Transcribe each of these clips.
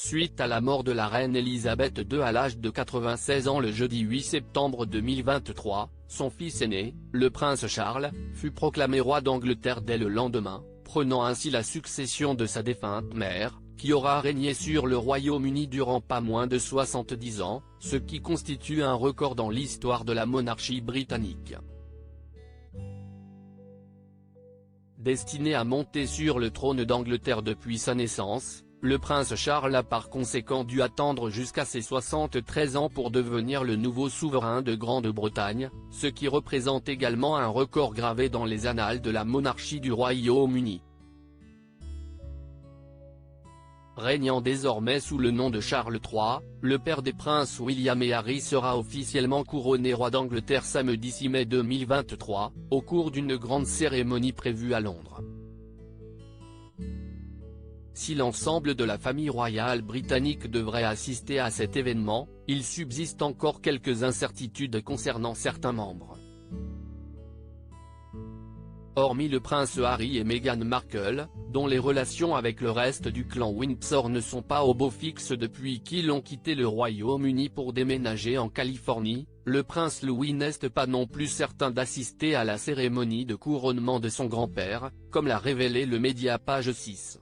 Suite à la mort de la reine Elisabeth II à l'âge de 96 ans le jeudi 8 septembre 2023, son fils aîné, le prince Charles, fut proclamé roi d'Angleterre dès le lendemain, prenant ainsi la succession de sa défunte mère, qui aura régné sur le Royaume-Uni durant pas moins de 70 ans, ce qui constitue un record dans l'histoire de la monarchie britannique. Destiné à monter sur le trône d'Angleterre depuis sa naissance, le prince Charles a par conséquent dû attendre jusqu'à ses 73 ans pour devenir le nouveau souverain de Grande-Bretagne, ce qui représente également un record gravé dans les annales de la monarchie du Royaume-Uni. Régnant désormais sous le nom de Charles III, le père des princes William et Harry sera officiellement couronné roi d'Angleterre samedi 6 mai 2023, au cours d'une grande cérémonie prévue à Londres. Si l'ensemble de la famille royale britannique devrait assister à cet événement, il subsiste encore quelques incertitudes concernant certains membres. Hormis le prince Harry et Meghan Markle, dont les relations avec le reste du clan Windsor ne sont pas au beau fixe depuis qu'ils ont quitté le Royaume-Uni pour déménager en Californie, le prince Louis n'est pas non plus certain d'assister à la cérémonie de couronnement de son grand-père, comme l'a révélé le média Page 6.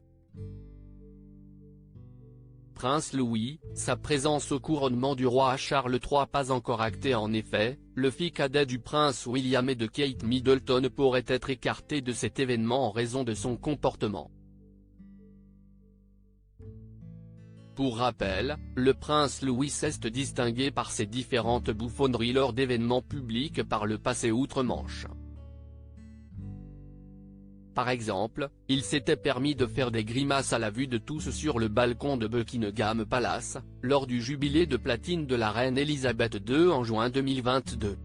Prince Louis, sa présence au couronnement du roi Charles III pas encore actée en effet, le fils cadet du prince William et de Kate Middleton pourrait être écarté de cet événement en raison de son comportement. Pour rappel, le prince Louis s'est distingué par ses différentes bouffonneries lors d'événements publics par le passé outre-Manche. Par exemple, il s'était permis de faire des grimaces à la vue de tous sur le balcon de Buckingham Palace, lors du jubilé de platine de la reine Elisabeth II en juin 2022.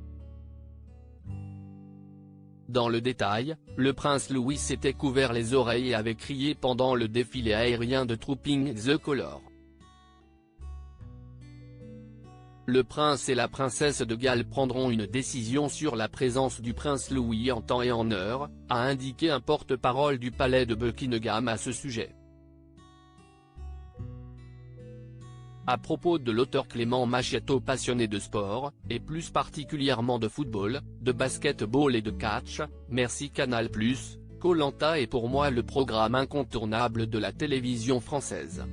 Dans le détail, le prince Louis s'était couvert les oreilles et avait crié pendant le défilé aérien de Trooping the Colours. Le prince et la princesse de Galles prendront une décision sur la présence du prince Louis en temps et en heure, a indiqué un porte-parole du palais de Buckingham à ce sujet. À propos de l'auteur Clément Macchiato passionné de sport, et plus particulièrement de football, de basket-ball et de catch, merci Canal+, Koh-Lanta est pour moi le programme incontournable de la télévision française.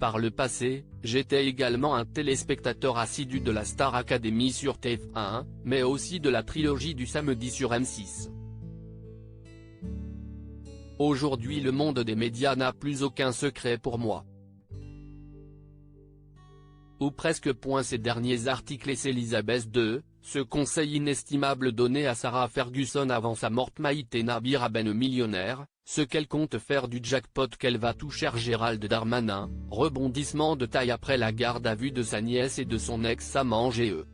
Par le passé, j'étais également un téléspectateur assidu de la Star Academy sur TF1, mais aussi de la trilogie du samedi sur M6. Aujourd'hui le monde des médias n'a plus aucun secret pour moi. Ou presque. Ces derniers articles et Elisabeth II, ce conseil inestimable donné à Sarah Ferguson avant sa mort. Maïté Nabir Aben millionnaire, ce qu'elle compte faire du jackpot qu'elle va toucher. Gérald Darmanin, rebondissement de taille après la garde à vue de sa nièce et de son ex-amant GE.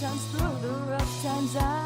Times through the rough times